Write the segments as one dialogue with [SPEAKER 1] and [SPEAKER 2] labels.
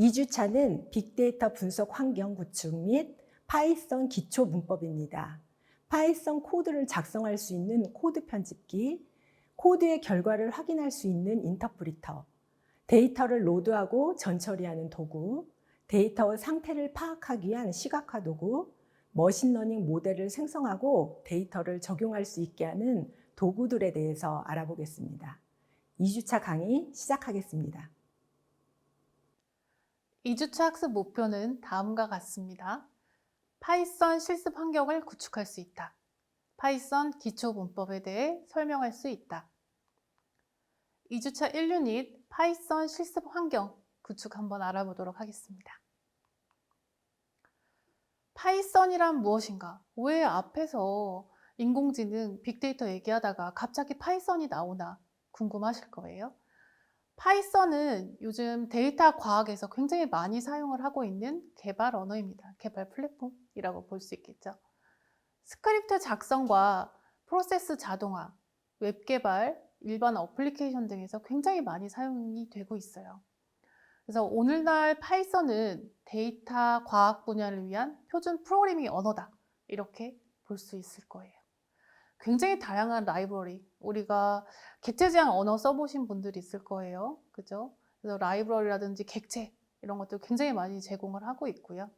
[SPEAKER 1] 2주차는 빅데이터 분석 환경 구축 및 파이썬 기초 문법입니다. 파이썬 코드를 작성할 수 있는 코드 편집기, 코드의 결과를 확인할 수 있는 인터프리터, 데이터를 로드하고 전처리하는 도구, 데이터의 상태를 파악하기 위한 시각화 도구, 머신러닝 모델을 생성하고 데이터를 적용할 수 있게 하는 도구들에 대해서 알아보겠습니다. 2주차 강의 시작하겠습니다.
[SPEAKER 2] 2주차 학습 목표는 다음과 같습니다. 파이썬 실습 환경을 구축할 수 있다. 파이썬 기초 문법에 대해 설명할 수 있다. 2주차 1유닛 파이썬 실습 환경 구축 한번 알아보도록 하겠습니다. 파이썬이란 무엇인가? 왜 앞에서 인공지능, 빅데이터 얘기하다가 갑자기 파이썬이 나오나 궁금하실 거예요. 파이썬은 요즘 데이터 과학에서 굉장히 많이 사용을 하고 있는 개발 언어입니다. 개발 플랫폼이라고 볼 수 있겠죠. 스크립트 작성과 프로세스 자동화, 웹 개발, 일반 어플리케이션 등에서 굉장히 많이 사용이 되고 있어요. 그래서 오늘날 파이썬은 데이터 과학 분야를 위한 표준 프로그래밍 언어다. 이렇게 볼 수 있을 거예요. 굉장히 다양한 라이브러리, 우리가 객체지향 언어 써보신 분들이 있을 거예요. 그죠? 그래서 라이브러리라든지 객체 이런 것들 굉장히 많이 제공을 하고 있고요.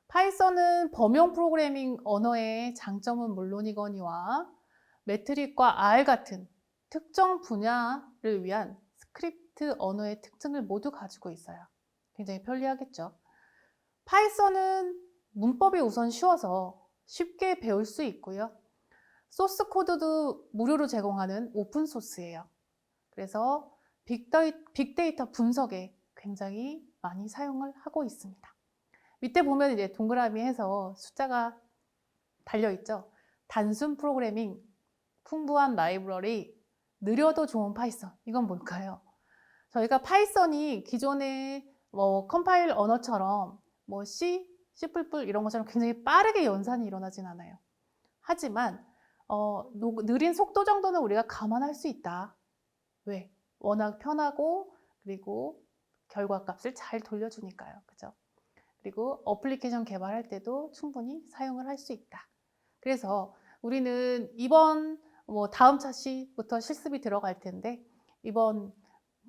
[SPEAKER 2] 파이썬은 범용 프로그래밍 언어의 장점은 물론이거니와 매트릭과 R 같은 특정 분야를 위한 스크립트 언어의 특징을 모두 가지고 있어요. 굉장히 편리하겠죠. 파이썬은 문법이 우선 쉬워서 쉽게 배울 수 있고요. 소스 코드도 무료로 제공하는 오픈 소스예요. 그래서 빅데이터 분석에 굉장히 많이 사용을 하고 있습니다. 밑에 보면 이제 동그라미 해서 숫자가 달려있죠. 단순 프로그래밍, 풍부한 라이브러리, 느려도 좋은 파이썬. 이건 뭘까요? 저희가 파이썬이 기존의 컴파일 언어처럼 C, C++ 이런 것처럼 굉장히 빠르게 연산이 일어나진 않아요. 하지만 느린 속도 정도는 우리가 감안할 수 있다. 왜? 워낙 편하고 그리고 결과값을 잘 돌려주니까요. 그죠? 그리고 어플리케이션 개발할 때도 충분히 사용을 할 수 있다. 그래서 우리는 이번 다음 차시부터 실습이 들어갈 텐데 이번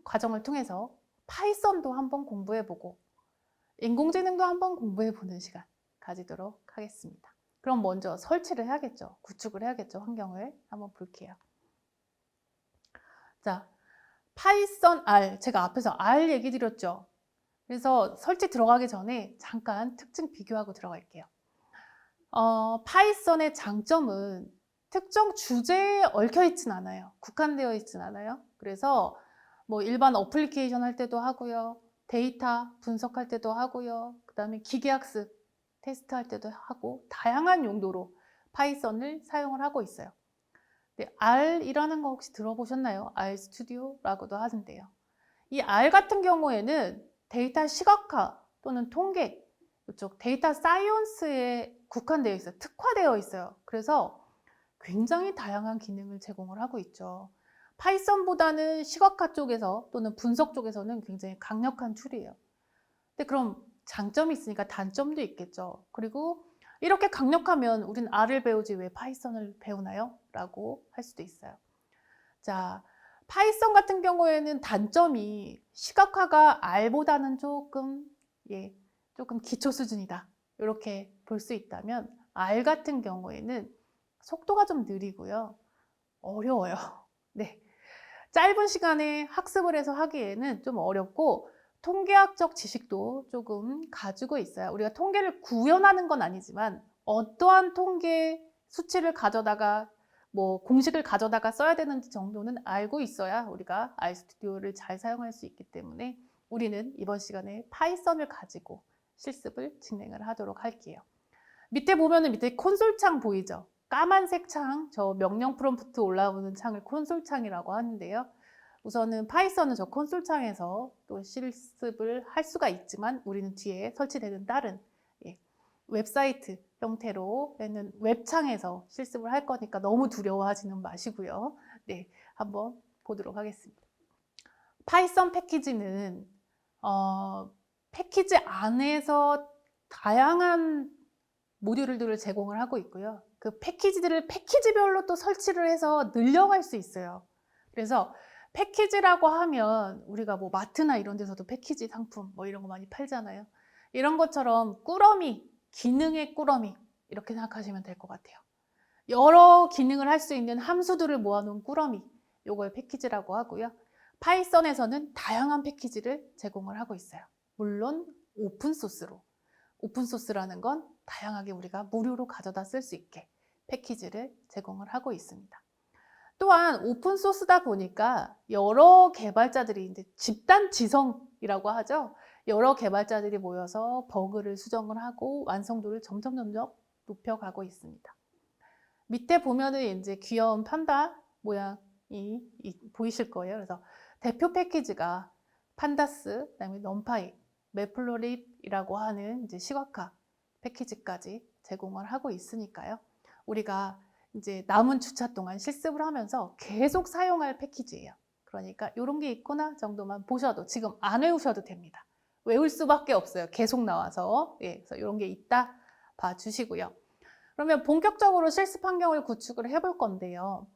[SPEAKER 2] 과정을 통해서 파이썬도 한번 공부해보고 인공지능도 한번 공부해보는 시간 가지도록 하겠습니다. 그럼 먼저 설치를 해야겠죠. 구축을 해야겠죠. 환경을 한번 볼게요. 자, 파이썬 R, 제가 앞에서 R 얘기 드렸죠. 그래서 설치 들어가기 전에 잠깐 특징 비교하고 들어갈게요. 파이썬의 장점은 특정 주제에 얽혀 있진 않아요. 국한되어 있진 않아요. 그래서 일반 어플리케이션 할 때도 하고요. 데이터 분석할 때도 하고요. 그 다음에 기계학습 테스트할 때도 하고 다양한 용도로 파이썬을 사용을 하고 있어요. R이라는 거 혹시 들어보셨나요? R 스튜디오라고도 하는데요. 이 R 같은 경우에는 데이터 시각화 또는 통계 이쪽 데이터 사이언스에 국한되어 있어요. 특화되어 있어요. 그래서 굉장히 다양한 기능을 제공을 하고 있죠. 파이썬보다는 시각화 쪽에서 또는 분석 쪽에서는 굉장히 강력한 툴이에요. 근데 그럼 장점이 있으니까 단점도 있겠죠. 그리고 이렇게 강력하면 우린 R을 배우지 왜 파이썬을 배우나요? 라고 할 수도 있어요. 자, 파이썬 같은 경우에는 단점이 시각화가 R보다는 조금 기초 수준이다. 이렇게 볼 수 있다면 R 같은 경우에는 속도가 좀 느리고요. 어려워요. 네. 짧은 시간에 학습을 해서 하기에는 좀 어렵고 통계학적 지식도 조금 가지고 있어요. 우리가 통계를 구현하는 건 아니지만 어떠한 통계 수치를 가져다가 공식을 가져다가 써야 되는지 정도는 알고 있어야 우리가 RStudi오를 잘 사용할 수 있기 때문에 우리는 이번 시간에 파이썬을 가지고 실습을 진행을 하도록 할게요. 밑에 보면은 밑에 콘솔 창 보이죠? 까만색 창, 저 명령 프롬프트 올라오는 창을 콘솔 창이라고 하는데요. 우선은 파이썬은 저 콘솔 창에서 또 실습을 할 수가 있지만 우리는 뒤에 설치되는 다른 웹사이트 형태로 되는 웹창에서 실습을 할 거니까 너무 두려워하지는 마시고요. 네, 한번 보도록 하겠습니다. 파이썬 패키지는 패키지 안에서 다양한 모듈들을 제공을 하고 있고요. 그 패키지들을 패키지별로 또 설치를 해서 늘려갈 수 있어요. 그래서 패키지라고 하면 우리가 뭐 마트나 이런 데서도 패키지 상품 뭐 이런 거 많이 팔잖아요. 이런 것처럼 꾸러미, 기능의 꾸러미 이렇게 생각하시면 될 것 같아요. 여러 기능을 할 수 있는 함수들을 모아놓은 꾸러미, 요걸 패키지라고 하고요. 파이썬에서는 다양한 패키지를 제공을 하고 있어요. 물론 오픈소스로. 오픈소스라는 건 다양하게 우리가 무료로 가져다 쓸 수 있게 패키지를 제공을 하고 있습니다. 또한 오픈소스다 보니까 여러 개발자들이 이제 집단 지성이라고 하죠. 여러 개발자들이 모여서 버그를 수정을 하고 완성도를 점점 높여가고 있습니다. 밑에 보면은 이제 귀여운 판다 모양이 보이실 거예요. 그래서 대표 패키지가 판다스, 그다음에 넘파이, 매플로립이라고 하는 이제 시각화 패키지까지 제공을 하고 있으니까요. 우리가 이제 남은 주차 동안 실습을 하면서 계속 사용할 패키지예요. 그러니까 이런 게 있구나 정도만 보셔도 지금 안 외우셔도 됩니다. 외울 수밖에 없어요. 계속 나와서. 예, 그래서 이런 게 있다 봐주시고요. 그러면 본격적으로 실습 환경을 구축을 해볼 건데요.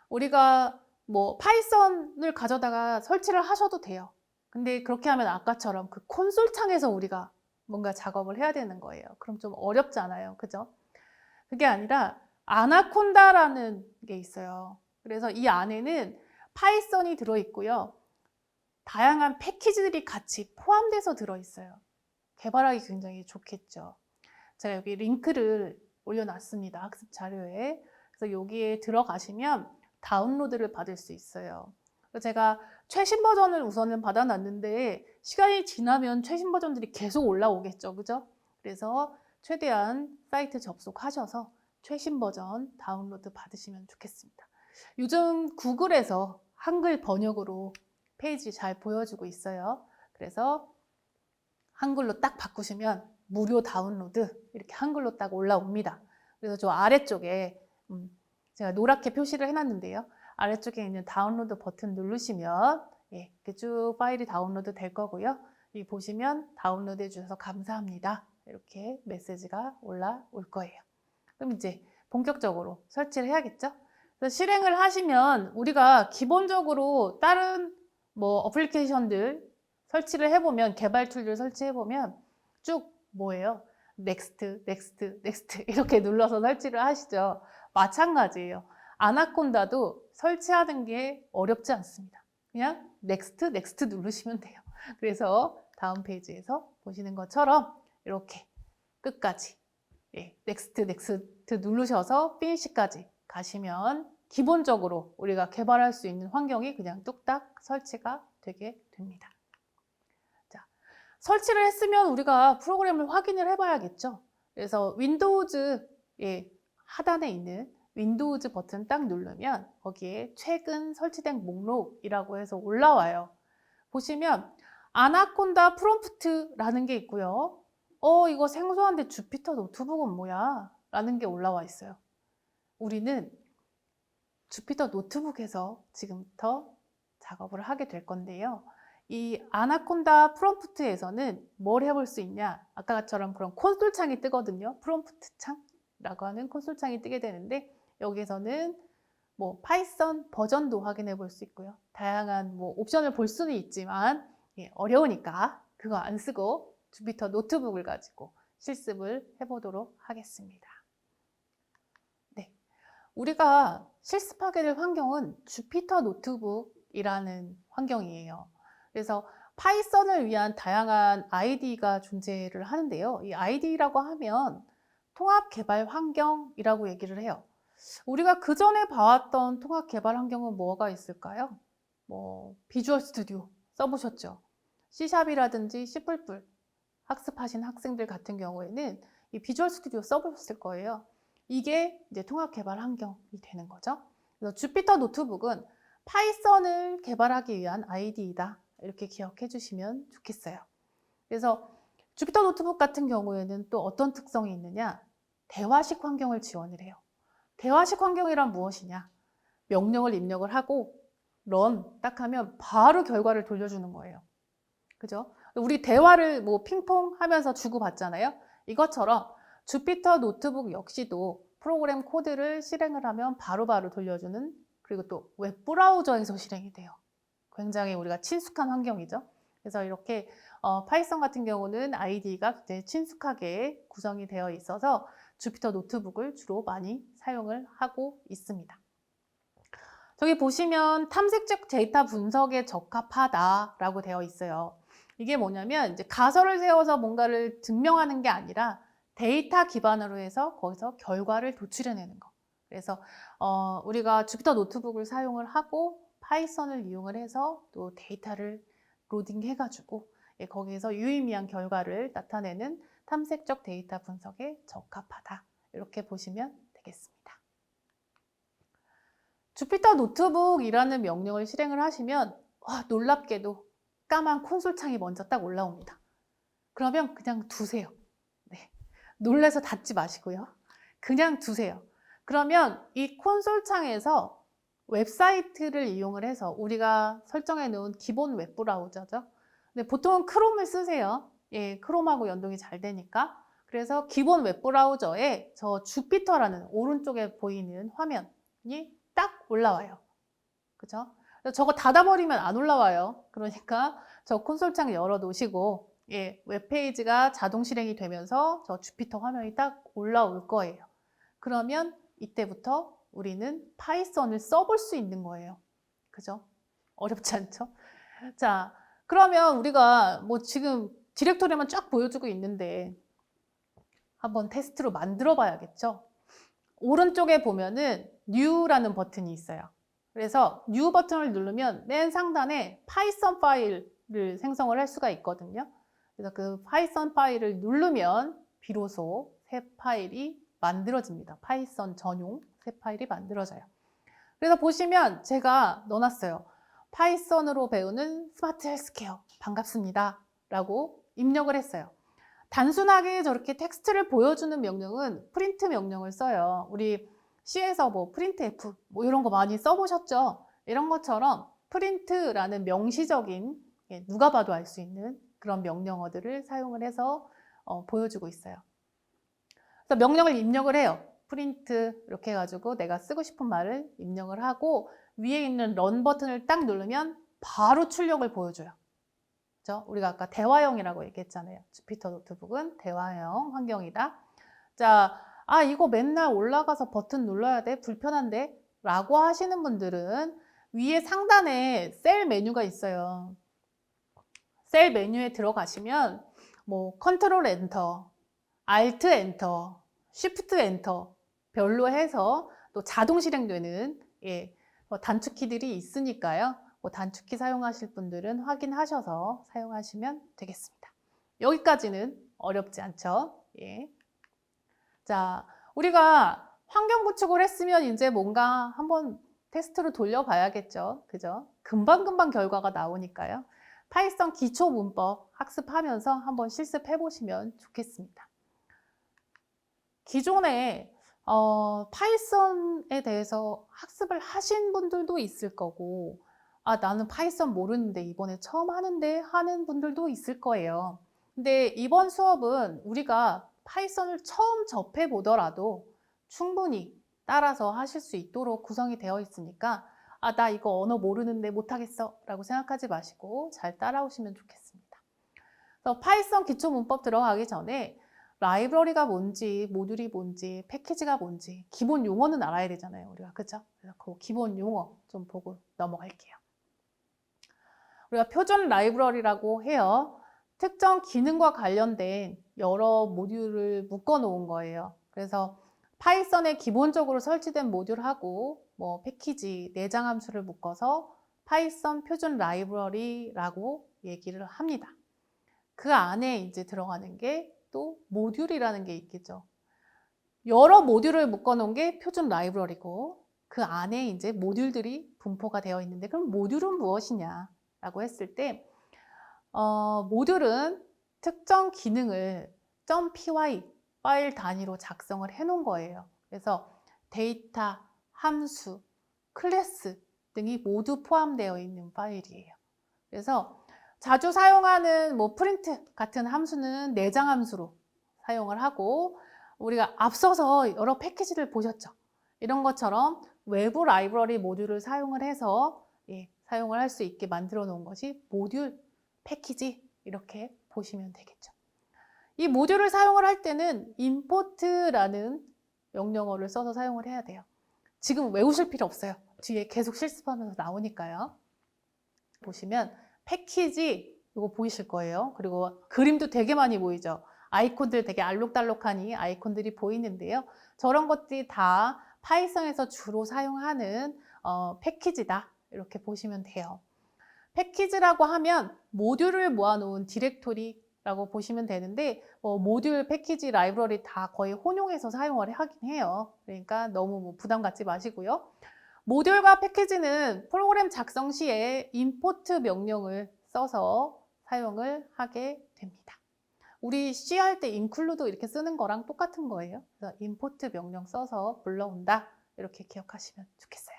[SPEAKER 2] 우리가 뭐 파이썬을 가져다가 설치를 하셔도 돼요. 근데 그렇게 하면 아까처럼 그 콘솔 창에서 우리가 뭔가 작업을 해야 되는 거예요. 그럼 좀 어렵잖아요. 그죠? 그게 아니라 아나콘다라는 게 있어요. 그래서 이 안에는 파이썬이 들어있고요. 다양한 패키지들이 같이 포함돼서 들어있어요. 개발하기 굉장히 좋겠죠. 제가 여기 링크를 올려놨습니다. 학습 자료에. 그래서 여기에 들어가시면 다운로드를 받을 수 있어요. 제가 최신 버전을 우선은 받아놨는데 시간이 지나면 최신 버전들이 계속 올라오겠죠. 그죠? 그래서 최대한 사이트 접속하셔서 최신 버전 다운로드 받으시면 좋겠습니다. 요즘 구글에서 한글 번역으로 페이지 잘 보여주고 있어요. 그래서 한글로 딱 바꾸시면 무료 다운로드 이렇게 한글로 딱 올라옵니다. 그래서 저 아래쪽에 제가 노랗게 표시를 해놨는데요. 아래쪽에 있는 다운로드 버튼 누르시면 예, 이렇게 쭉 파일이 다운로드 될 거고요. 여기 보시면 다운로드 해주셔서 감사합니다. 이렇게 메시지가 올라올 거예요. 그럼 이제 본격적으로 설치를 해야겠죠? 그래서 실행을 하시면 우리가 기본적으로 다른 뭐 어플리케이션들 설치를 해보면 개발 툴들 설치해보면 쭉 뭐예요? 넥스트, 넥스트, 넥스트 이렇게 눌러서 설치를 하시죠. 마찬가지예요. 아나콘다도 설치하는 게 어렵지 않습니다. 그냥 넥스트, 넥스트 누르시면 돼요. 그래서 다음 페이지에서 보시는 것처럼 이렇게 끝까지 예, 넥스트, 넥스트 누르셔서 피니시까지 가시면 기본적으로 우리가 개발할 수 있는 환경이 그냥 뚝딱 설치가 되게 됩니다. 자, 설치를 했으면 우리가 프로그램을 확인을 해봐야겠죠. 그래서 윈도우즈 예, 하단에 있는 윈도우즈 버튼 딱 누르면 거기에 최근 설치된 목록이라고 해서 올라와요. 보시면 아나콘다 프롬프트라는 게 있고요. 이거 생소한데 주피터 노트북은 뭐야? 라는 게 올라와 있어요. 우리는 주피터 노트북에서 지금부터 작업을 하게 될 건데요. 이 아나콘다 프롬프트에서는 뭘 해볼 수 있냐? 아까처럼 그런 콘솔 창이 뜨거든요. 프롬프트 창이라고 하는 콘솔 창이 뜨게 되는데 여기에서는 뭐 파이썬 버전도 확인해 볼 수 있고요. 다양한 뭐 옵션을 볼 수는 있지만 예, 어려우니까 그거 안 쓰고 주피터 노트북을 가지고 실습을 해보도록 하겠습니다. 네, 우리가 실습하게 될 환경은 주피터 노트북이라는 환경이에요. 그래서 파이썬을 위한 다양한 IDE가 존재를 하는데요. 이 IDE라고 하면 통합 개발 환경이라고 얘기를 해요. 우리가 그 전에 봐왔던 통합 개발 환경은 뭐가 있을까요? 뭐 비주얼 스튜디오 써보셨죠? C샵이라든지 C++ 학습하신 학생들 같은 경우에는 이 비주얼 스튜디오 써보셨을 거예요. 이게 이제 통합 개발 환경이 되는 거죠. 그래서 주피터 노트북은 파이썬을 개발하기 위한 IDE다. 이렇게 기억해 주시면 좋겠어요. 그래서 주피터 노트북 같은 경우에는 또 어떤 특성이 있느냐? 대화식 환경을 지원을 해요. 대화식 환경이란 무엇이냐? 명령을 입력을 하고 run 딱 하면 바로 결과를 돌려주는 거예요. 그죠? 우리 대화를 뭐 핑퐁 하면서 주고받잖아요. 이것처럼 주피터 노트북 역시도 프로그램 코드를 실행을 하면 바로바로 돌려주는, 그리고 또 웹브라우저에서 실행이 돼요. 굉장히 우리가 친숙한 환경이죠. 그래서 이렇게 파이썬 같은 경우는 IDE가 굉장히 친숙하게 구성이 되어 있어서 주피터 노트북을 주로 많이 사용을 하고 있습니다. 저기 보시면 탐색적 데이터 분석에 적합하다라고 되어 있어요. 이게 뭐냐면 이제 가설을 세워서 뭔가를 증명하는 게 아니라 데이터 기반으로 해서 거기서 결과를 도출해내는 거. 그래서 우리가 주피터 노트북을 사용을 하고 파이썬을 이용을 해서 또 데이터를 로딩해가지고 거기에서 유의미한 결과를 나타내는 탐색적 데이터 분석에 적합하다. 이렇게 보시면 되겠습니다. 주피터 노트북이라는 명령을 실행을 하시면 놀랍게도 까만 콘솔 창이 먼저 딱 올라옵니다. 그러면 그냥 두세요. 네. 놀라서 닫지 마시고요. 그냥 두세요. 그러면 이 콘솔 창에서 웹사이트를 이용을 해서 우리가 설정해 놓은 기본 웹브라우저죠. 근데 보통은 크롬을 쓰세요. 예, 크롬하고 연동이 잘 되니까. 그래서 기본 웹브라우저에 저 주피터라는 오른쪽에 보이는 화면이 딱 올라와요. 그죠? 저거 닫아버리면 안 올라와요. 그러니까 저 콘솔 창 열어 놓으시고, 예, 웹페이지가 자동 실행이 되면서 저 주피터 화면이 딱 올라올 거예요. 그러면 이때부터 우리는 파이썬을 써볼 수 있는 거예요. 그죠? 어렵지 않죠? 자, 그러면 우리가 뭐 지금 디렉토리만 쫙 보여주고 있는데 한번 테스트로 만들어 봐야겠죠? 오른쪽에 보면은 New라는 버튼이 있어요. 그래서 New 버튼을 누르면 맨 상단에 파이썬 파일을 생성을 할 수가 있거든요. 그래서 그 파이썬 파일을 누르면 비로소 새 파일이 만들어집니다. 파이썬 전용 새 파일이 만들어져요. 그래서 보시면 제가 넣어놨어요. 파이썬으로 배우는 스마트 헬스케어 반갑습니다 라고 입력을 했어요. 단순하게 저렇게 텍스트를 보여주는 명령은 프린트 명령을 써요. 우리 C에서 뭐 printf 뭐 이런 거 많이 써보셨죠? 이런 것처럼 프린트라는 명시적인, 누가 봐도 알 수 있는 그런 명령어들을 사용을 해서 보여주고 있어요. 그래서 명령을 입력을 해요. 프린트 이렇게 해가지고 내가 쓰고 싶은 말을 입력을 하고 위에 있는 런 버튼을 딱 누르면 바로 출력을 보여줘요. 그렇죠? 우리가 아까 대화형이라고 얘기했잖아요. 주피터 노트북은 대화형 환경이다. 자, 이거 맨날 올라가서 버튼 눌러야 돼? 불편한데? 라고 하시는 분들은 위에 상단에 셀 메뉴가 있어요. 셀 메뉴에 들어가시면 뭐 컨트롤 엔터, 알트 엔터, 쉬프트 엔터 별로 해서 또 자동 실행되는 단축키들이 있으니까요. 단축키 사용하실 분들은 확인하셔서 사용하시면 되겠습니다. 여기까지는 어렵지 않죠? 예. 자, 우리가 환경 구축을 했으면 이제 뭔가 한번 테스트로 돌려봐야겠죠. 그죠? 금방금방 결과가 나오니까요. 파이썬 기초 문법 학습하면서 한번 실습해 보시면 좋겠습니다. 기존에 파이썬에 대해서 학습을 하신 분들도 있을 거고, 나는 파이썬 모르는데 이번에 처음 하는데 하는 분들도 있을 거예요. 근데 이번 수업은 우리가 파이썬을 처음 접해 보더라도 충분히 따라서 하실 수 있도록 구성이 되어 있으니까 나 이거 언어 모르는데 못하겠어 라고 생각하지 마시고 잘 따라오시면 좋겠습니다. 그래서 파이썬 기초 문법 들어가기 전에 라이브러리가 뭔지, 모듈이 뭔지, 패키지가 뭔지 기본 용어는 알아야 되잖아요, 우리가. 그죠? 그래서 그 기본 용어 좀 보고 넘어갈게요. 우리가 표준 라이브러리라고 해요. 특정 기능과 관련된 여러 모듈을 묶어 놓은 거예요. 그래서 파이썬에 기본적으로 설치된 모듈하고 뭐 패키지, 내장 함수를 묶어서 파이썬 표준 라이브러리라고 얘기를 합니다. 그 안에 이제 들어가는 게 또 모듈이라는 게 있겠죠. 여러 모듈을 묶어 놓은 게 표준 라이브러리고 그 안에 이제 모듈들이 분포가 되어 있는데, 그럼 모듈은 무엇이냐라고 했을 때 모듈은 특정 기능을 .py 파일 단위로 작성을 해 놓은 거예요. 그래서 데이터, 함수, 클래스 등이 모두 포함되어 있는 파일이에요. 그래서 자주 사용하는 뭐 프린트 같은 함수는 내장 함수로 사용을 하고, 우리가 앞서서 여러 패키지를 보셨죠? 이런 것처럼 외부 라이브러리 모듈을 사용을 해서 사용을 할 수 있게 만들어 놓은 것이 모듈 패키지, 이렇게 보시면 되겠죠. 이 모듈을 사용을 할 때는 import라는 명령어를 써서 사용을 해야 돼요. 지금 외우실 필요 없어요. 뒤에 계속 실습하면서 나오니까요. 보시면 패키지 이거 보이실 거예요. 그리고 그림도 되게 많이 보이죠. 아이콘들 되게 알록달록하니 아이콘들이 보이는데요. 저런 것들이 다 파이썬에서 주로 사용하는 패키지다, 이렇게 보시면 돼요. 패키지라고 하면 모듈을 모아놓은 디렉토리라고 보시면 되는데, 모듈, 패키지, 라이브러리 다 거의 혼용해서 사용을 하긴 해요. 그러니까 너무 뭐 부담 갖지 마시고요. 모듈과 패키지는 프로그램 작성 시에 import 명령을 써서 사용을 하게 됩니다. 우리 C 할 때 include 이렇게 쓰는 거랑 똑같은 거예요. 그래서 import 명령 써서 불러온다, 이렇게 기억하시면 좋겠어요.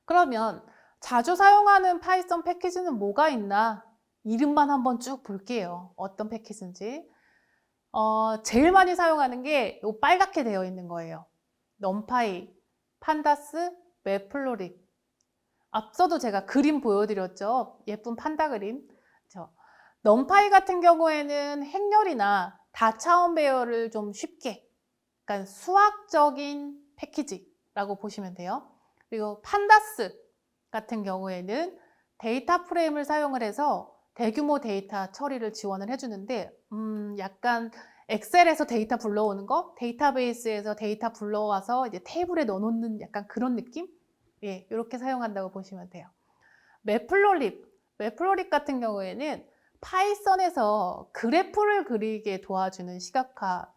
[SPEAKER 2] 그러면 자주 사용하는 파이썬 패키지는 뭐가 있나? 이름만 한번 쭉 볼게요. 어떤 패키지인지. 제일 많이 사용하는 게 이 빨갛게 되어 있는 거예요. 넘파이, 판다스, 매플로립. 앞서도 제가 그림 보여드렸죠. 예쁜 판다 그림. 넘파이 같은 경우에는 행렬이나 다차원 배열을 좀 쉽게, 그러니까 수학적인 패키지라고 보시면 돼요. 그리고 판다스 같은 경우에는 데이터 프레임을 사용을 해서 대규모 데이터 처리를 지원을 해주는데, 약간 엑셀에서 데이터 불러오는 거, 데이터베이스에서 데이터 불러와서 이제 테이블에 넣어놓는 약간 그런 느낌? 이렇게 사용한다고 보시면 돼요. 매플로립 같은 경우에는 파이썬에서 그래프를 그리게 도와주는 시각화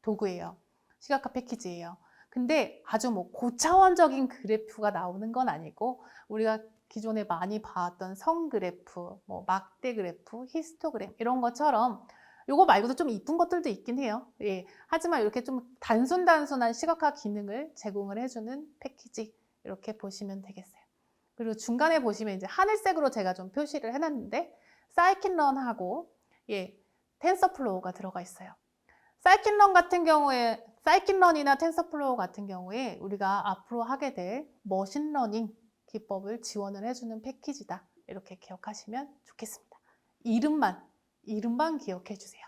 [SPEAKER 2] 도구예요. 시각화 패키지예요. 근데 아주 뭐 고차원적인 그래프가 나오는 건 아니고, 우리가 기존에 많이 봐왔던 선 그래프, 뭐 막대 그래프, 히스토그램 이런 것처럼 요거 말고도 좀 이쁜 것들도 있긴 해요. 하지만 이렇게 좀 단순한 시각화 기능을 제공을 해주는 패키지, 이렇게 보시면 되겠어요. 그리고 중간에 보시면 이제 하늘색으로 제가 좀 표시를 해놨는데, 사이킨런하고 텐서플로우가 들어가 있어요. 사이킨런이나 텐서플로우 같은 경우에 우리가 앞으로 하게 될 머신러닝 기법을 지원을 해주는 패키지다, 이렇게 기억하시면 좋겠습니다. 이름만 기억해 주세요.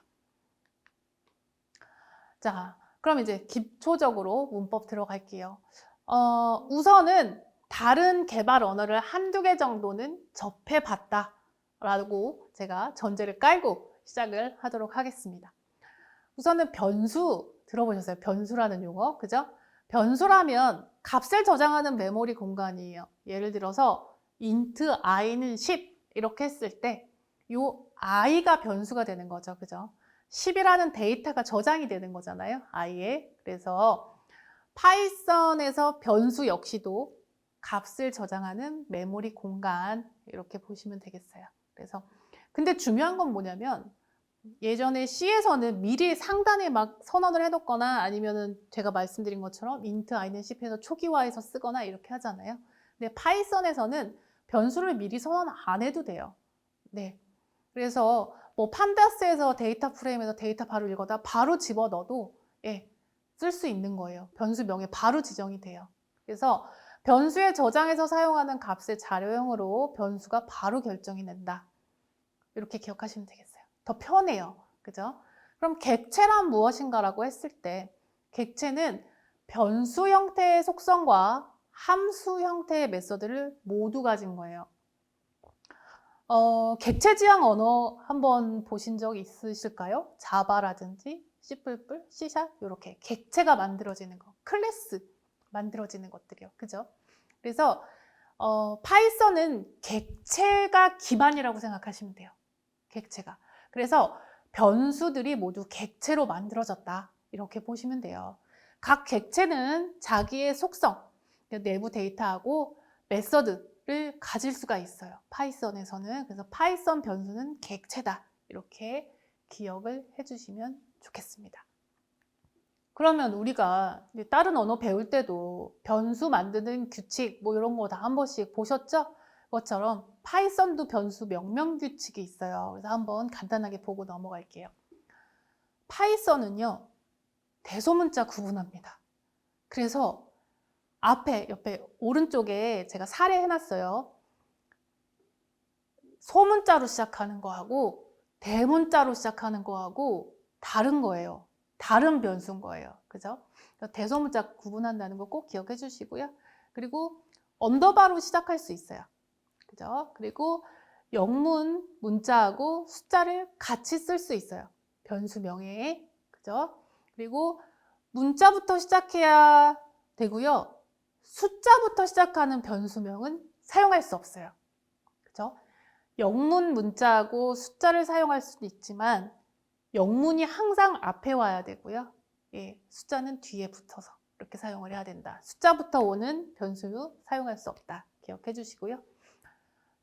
[SPEAKER 2] 자, 그럼 이제 기초적으로 문법 들어갈게요. 우선은 다른 개발 언어를 한두 개 정도는 접해봤다 라고 제가 전제를 깔고 시작을 하도록 하겠습니다. 우선은 변수 들어보셨어요? 변수라는 용어, 그죠? 변수라면 값을 저장하는 메모리 공간이에요. 예를 들어서 int i는 10 이렇게 했을 때 이 i가 변수가 되는 거죠, 그죠? 10이라는 데이터가 저장이 되는 거잖아요, i에. 그래서 파이썬에서 변수 역시도 값을 저장하는 메모리 공간, 이렇게 보시면 되겠어요. 그래서 근데 중요한 건 뭐냐면, 예전에 C에서는 미리 상단에 막 선언을 해놓거나, 아니면은 제가 말씀드린 것처럼 int i는 10에서 초기화해서 쓰거나 이렇게 하잖아요. 근데 파이썬에서는 변수를 미리 선언 안 해도 돼요. 그래서 뭐 판다스에서 데이터 프레임에서 데이터 바로 읽어다 바로 집어넣어도 쓸 수 있는 거예요. 변수 명에 바로 지정이 돼요. 그래서 변수에 저장해서 사용하는 값의 자료형으로 변수가 바로 결정이 된다, 이렇게 기억하시면 되겠어요. 더 편해요, 그죠? 그럼 객체란 무엇인가라고 했을 때, 객체는 변수 형태의 속성과 함수 형태의 메서드를 모두 가진 거예요. 객체 지향 언어 한번 보신 적 있으실까요? 자바라든지 C++, C# 이렇게 객체가 만들어지는 거, 클래스 만들어지는 것들이요, 그죠? 그래서 파이썬은 객체가 기반이라고 생각하시면 돼요. 객체가. 그래서 변수들이 모두 객체로 만들어졌다, 이렇게 보시면 돼요. 각 객체는 자기의 속성, 내부 데이터하고 메서드를 가질 수가 있어요, 파이썬에서는. 그래서 파이썬 변수는 객체다, 이렇게 기억을 해주시면 좋겠습니다. 그러면 우리가 다른 언어 배울 때도 변수 만드는 규칙 뭐 이런 거 다 한 번씩 보셨죠? 것처럼 파이썬도 변수 명명 규칙이 있어요. 그래서 한번 간단하게 보고 넘어갈게요. 파이썬은요, 대소문자 구분합니다. 그래서 앞에, 옆에, 오른쪽에 제가 사례 해놨어요. 소문자로 시작하는 거하고 대문자로 시작하는 거하고 다른 거예요. 다른 변수인 거예요. 그죠? 대소문자 구분한다는 거 꼭 기억해 주시고요. 그리고 언더바로 시작할 수 있어요. 그죠? 그리고 영문 문자하고 숫자를 같이 쓸 수 있어요. 변수 명예에. 그죠? 그리고 문자부터 시작해야 되고요. 숫자부터 시작하는 변수명은 사용할 수 없어요. 그죠? 영문 문자하고 숫자를 사용할 수도 있지만 영문이 항상 앞에 와야 되고요. 예, 숫자는 뒤에 붙어서 이렇게 사용을 해야 된다. 숫자부터 오는 변수 사용할 수 없다. 기억해 주시고요.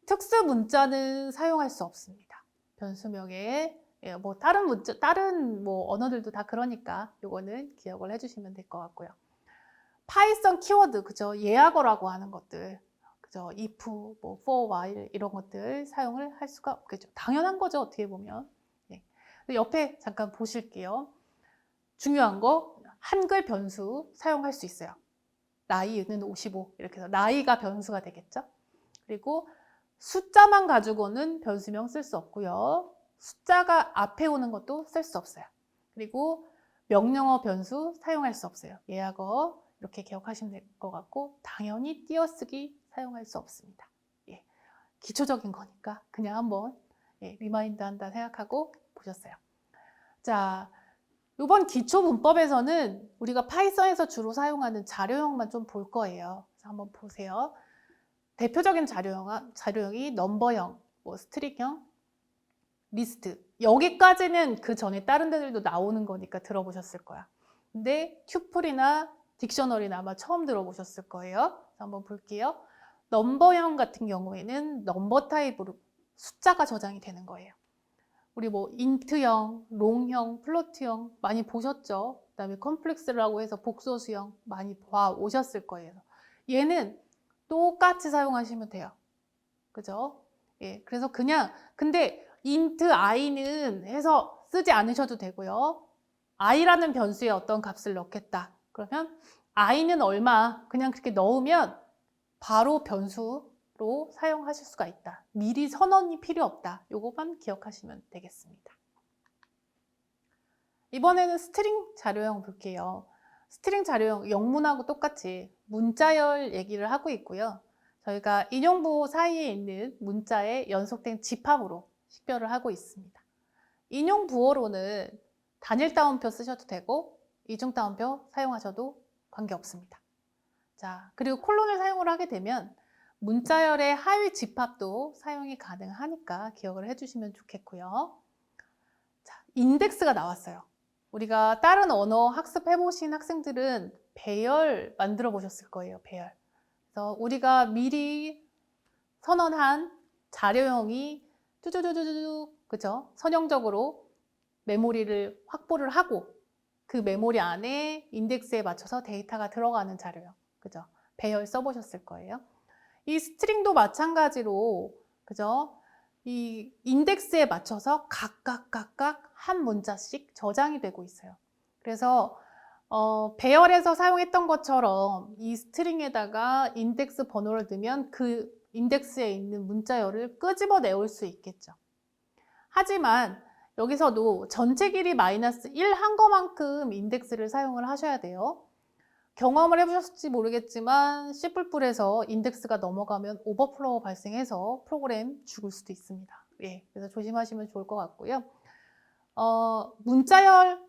[SPEAKER 2] 특수 문자는 사용할 수 없습니다. 변수명에 예, 뭐 다른 문자, 다른 뭐 언어들도 다 그러니까 요거는 기억을 해주시면 될 것 같고요. 파이썬 키워드, 그죠? 예약어라고 하는 것들, 그죠? if, 뭐 for, while 이런 것들 사용을 할 수가 없겠죠. 당연한 거죠, 어떻게 보면. 예. 옆에 잠깐 보실게요. 중요한 거, 한글 변수 사용할 수 있어요. 나이는 55 이렇게 해서 나이가 변수가 되겠죠. 그리고 숫자만 가지고는 변수명 쓸 수 없고요. 숫자가 앞에 오는 것도 쓸 수 없어요. 그리고 명령어 변수 사용할 수 없어요. 예약어 이렇게 기억하시면 될 것 같고 당연히 띄어쓰기 사용할 수 없습니다. 예, 기초적인 거니까 그냥 한번 예, 리마인드 한다 생각하고 보셨어요. 자, 이번 기초 문법에서는 우리가 파이썬에서 주로 사용하는 자료형만 좀 볼 거예요. 그래서 한번 보세요. 대표적인 자료형이 넘버형, 뭐 스트링형, 리스트. 여기까지는 그 전에 다른 데들도 나오는 거니까 들어보셨을 거야. 근데 튜플이나 딕셔너리는 아마 처음 들어보셨을 거예요. 한번 볼게요. 넘버형 같은 경우에는 넘버 타입으로 숫자가 저장이 되는 거예요. 우리 뭐 인트형, 롱형, 플로트형 많이 보셨죠? 그다음에 컴플렉스라고 해서 복소수형 많이 봐 오셨을 거예요. 얘는 똑같이 사용하시면 돼요. 그죠? 예, 그래서 그냥 근데 int i는 해서 쓰지 않으셔도 되고요. i라는 변수에 어떤 값을 넣겠다. 그러면 i는 얼마 그냥 그렇게 넣으면 바로 변수로 사용하실 수가 있다. 미리 선언이 필요 없다. 요거만 기억하시면 되겠습니다. 이번에는 스트링 자료형 볼게요. 스트링 자료형 영문하고 똑같이 문자열 얘기를 하고 있고요. 저희가 인용부호 사이에 있는 문자의 연속된 집합으로 식별을 하고 있습니다. 인용부호로는 단일 따옴표 쓰셔도 되고 이중 따옴표 사용하셔도 관계없습니다. 자, 그리고 콜론을 사용을 하게 되면 문자열의 하위 집합도 사용이 가능하니까 기억을 해주시면 좋겠고요. 자, 인덱스가 나왔어요. 우리가 다른 언어 학습해보신 학생들은 배열 만들어 보셨을 거예요. 배열. 그래서 우리가 미리 선언한 자료형이 뚜두두두두 그죠? 선형적으로 메모리를 확보를 하고 그 메모리 안에 인덱스에 맞춰서 데이터가 들어가는 자료형. 그죠? 배열 써보셨을 거예요. 이 스트링도 마찬가지로 그죠? 이 인덱스에 맞춰서 각각 한 문자씩 저장이 되고 있어요. 그래서 배열에서 사용했던 것처럼 이 스트링에다가 인덱스 번호를 넣으면 그 인덱스에 있는 문자열을 끄집어 내올 수 있겠죠. 하지만 여기서도 전체 길이 -1 한 것만큼 인덱스를 사용을 하셔야 돼요. 경험을 해보셨을지 모르겠지만 C++에서 인덱스가 넘어가면 오버플로우 발생해서 프로그램 죽을 수도 있습니다. 예, 그래서 조심하시면 좋을 것 같고요. 문자열을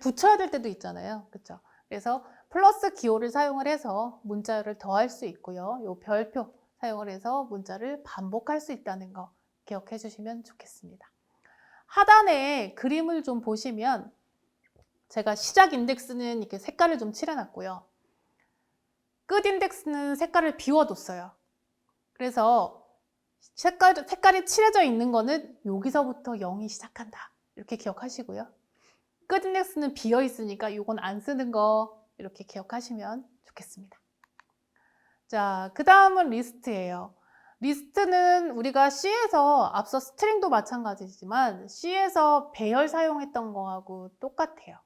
[SPEAKER 2] 붙여야 될 때도 있잖아요. 그렇죠? 그래서 플러스 기호를 사용을 해서 문자열을 더할 수 있고요. 요 별표 사용을 해서 문자를 반복할 수 있다는 거 기억해 주시면 좋겠습니다. 하단에 그림을 좀 보시면 제가 시작 인덱스는 이렇게 색깔을 좀 칠해놨고요. 끝 인덱스는 색깔을 비워뒀어요. 그래서 색깔이 칠해져 있는 거는 여기서부터 0이 시작한다. 이렇게 기억하시고요. 끝 인덱스는 비어 있으니까 이건 안 쓰는 거 이렇게 기억하시면 좋겠습니다. 자, 그 다음은 리스트예요. 리스트는 우리가 C에서 앞서 스트링도 마찬가지지만 C에서 배열 사용했던 거하고 똑같아요.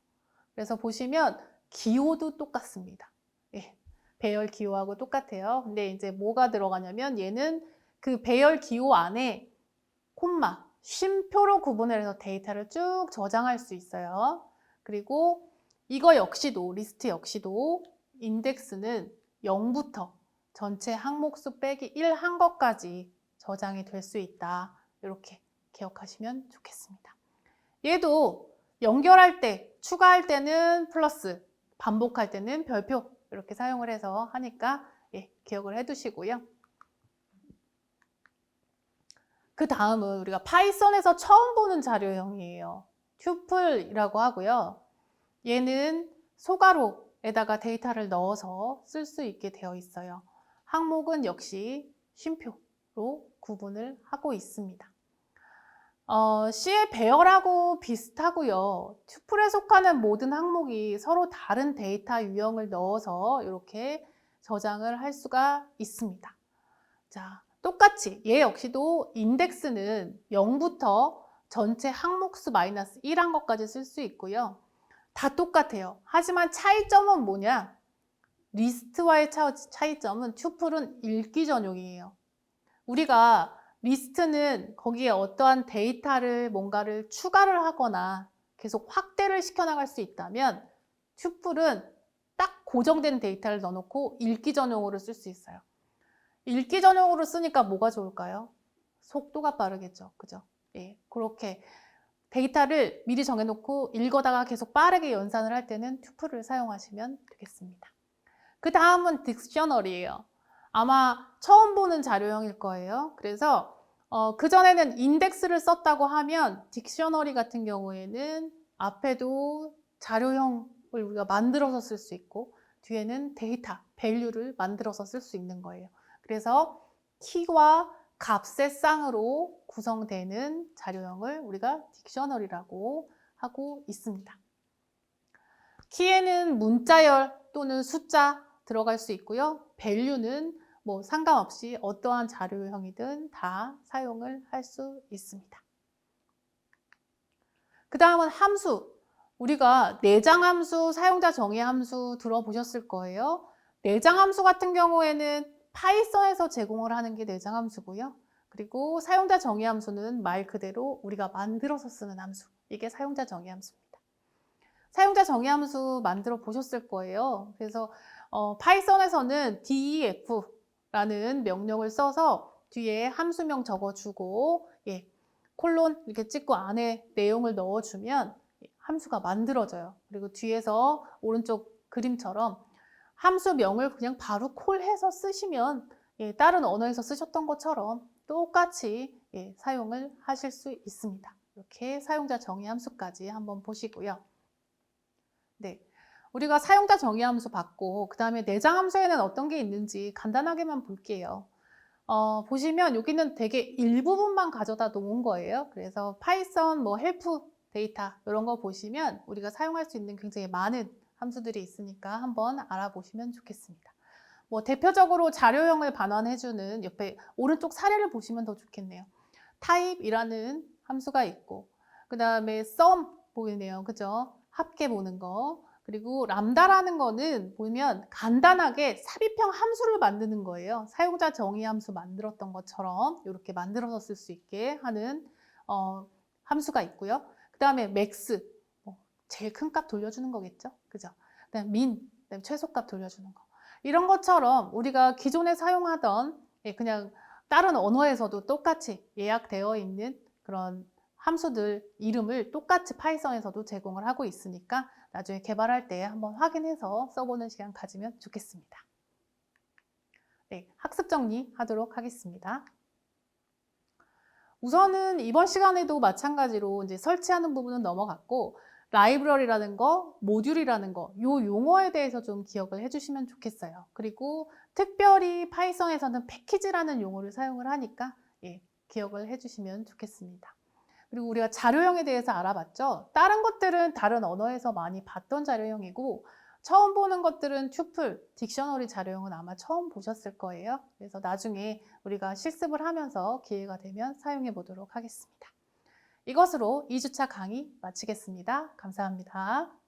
[SPEAKER 2] 그래서 보시면 기호도 똑같습니다. 예, 배열 기호하고 똑같아요. 근데 이제 뭐가 들어가냐면 얘는 그 배열 기호 안에 콤마, 쉼표로 구분을 해서 데이터를 쭉 저장할 수 있어요. 그리고 이거 역시도 리스트 역시도 인덱스는 0부터 전체 항목수 빼기 1 한 것까지 저장이 될 수 있다. 이렇게 기억하시면 좋겠습니다. 얘도 연결할 때, 추가할 때는 플러스, 반복할 때는 별표 이렇게 사용을 해서 하니까 예, 기억을 해두시고요. 그 다음은 우리가 파이썬에서 처음 보는 자료형이에요. 튜플이라고 하고요. 얘는 소괄호에다가 데이터를 넣어서 쓸 수 있게 되어 있어요. 항목은 역시 쉼표로 구분을 하고 있습니다. C의 배열하고 비슷하고요. 튜플에 속하는 모든 항목이 서로 다른 데이터 유형을 넣어서 이렇게 저장을 할 수가 있습니다. 자, 똑같이 얘 역시도 인덱스는 0부터 전체 항목수 마이너스 1 한 것까지 쓸 수 있고요. 다 똑같아요. 하지만 차이점은 뭐냐? 리스트와의 차이점은 튜플은 읽기 전용이에요. 우리가 리스트는 거기에 어떠한 데이터를 뭔가를 추가를 하거나 계속 확대를 시켜나갈 수 있다면 튜플은 딱 고정된 데이터를 넣어놓고 읽기 전용으로 쓸 수 있어요. 읽기 전용으로 쓰니까 뭐가 좋을까요? 속도가 빠르겠죠. 그죠? 예, 그렇게 데이터를 미리 정해놓고 읽어다가 계속 빠르게 연산을 할 때는 튜플을 사용하시면 되겠습니다. 그 다음은 딕셔너리예요. 아마 처음 보는 자료형일 거예요. 그래서 그전에는 인덱스를 썼다고 하면 딕셔너리 같은 경우에는 앞에도 자료형을 우리가 만들어서 쓸 수 있고 뒤에는 데이터, 밸류를 만들어서 쓸 수 있는 거예요. 그래서 키와 값의 쌍으로 구성되는 자료형을 우리가 딕셔너리라고 하고 있습니다. 키에는 문자열 또는 숫자 들어갈 수 있고요. 밸류는 뭐 상관없이 어떠한 자료형이든 다 사용을 할 수 있습니다. 그 다음은 함수. 우리가 내장 함수, 사용자 정의 함수 들어보셨을 거예요. 내장 함수 같은 경우에는 파이썬에서 제공을 하는 게 내장 함수고요. 그리고 사용자 정의 함수는 말 그대로 우리가 만들어서 쓰는 함수. 이게 사용자 정의 함수입니다. 사용자 정의 함수 만들어 보셨을 거예요. 그래서 파이썬에서는 def라는 명령을 써서 뒤에 함수명 적어주고 예, 콜론 이렇게 찍고 안에 내용을 넣어주면 함수가 만들어져요. 그리고 뒤에서 오른쪽 그림처럼 함수명을 그냥 바로 콜해서 쓰시면 예, 다른 언어에서 쓰셨던 것처럼 똑같이 예, 사용을 하실 수 있습니다. 이렇게 사용자 정의 함수까지 한번 보시고요. 네, 우리가 사용자 정의 함수 받고 그 다음에 내장 함수에는 어떤 게 있는지 간단하게만 볼게요. 보시면 여기는 되게 일부분만 가져다 놓은 거예요. 그래서 파이썬 뭐 헬프 데이터 이런 거 보시면 우리가 사용할 수 있는 굉장히 많은 함수들이 있으니까 한번 알아보시면 좋겠습니다. 뭐 대표적으로 자료형을 반환해주는 옆에 오른쪽 사례를 보시면 더 좋겠네요. type이라는 함수가 있고 그 다음에 sum 보이네요. 그죠? 합계 보는 거. 그리고 람다라는 거는 보면 간단하게 삽입형 함수를 만드는 거예요. 사용자 정의 함수 만들었던 것처럼 이렇게 만들어서 쓸 수 있게 하는 함수가 있고요. 그 다음에 max, 제일 큰 값 돌려주는 거겠죠. 그죠? 그다음 min, 그다음 최소값 돌려주는 거. 이런 것처럼 우리가 기존에 사용하던 그냥 다른 언어에서도 똑같이 예약되어 있는 그런 함수들 이름을 똑같이 파이썬에서도 제공을 하고 있으니까 나중에 개발할 때 한번 확인해서 써보는 시간 가지면 좋겠습니다. 네, 학습 정리하도록 하겠습니다. 우선은 이번 시간에도 마찬가지로 이제 설치하는 부분은 넘어갔고 라이브러리라는 거, 모듈이라는 거, 요 용어에 대해서 좀 기억을 해주시면 좋겠어요. 그리고 특별히 파이썬에서는 패키지라는 용어를 사용을 하니까 예, 기억을 해주시면 좋겠습니다. 그리고 우리가 자료형에 대해서 알아봤죠. 다른 것들은 다른 언어에서 많이 봤던 자료형이고 처음 보는 것들은 튜플, 딕셔너리 자료형은 아마 처음 보셨을 거예요. 그래서 나중에 우리가 실습을 하면서 기회가 되면 사용해 보도록 하겠습니다. 이것으로 2주차 강의 마치겠습니다. 감사합니다.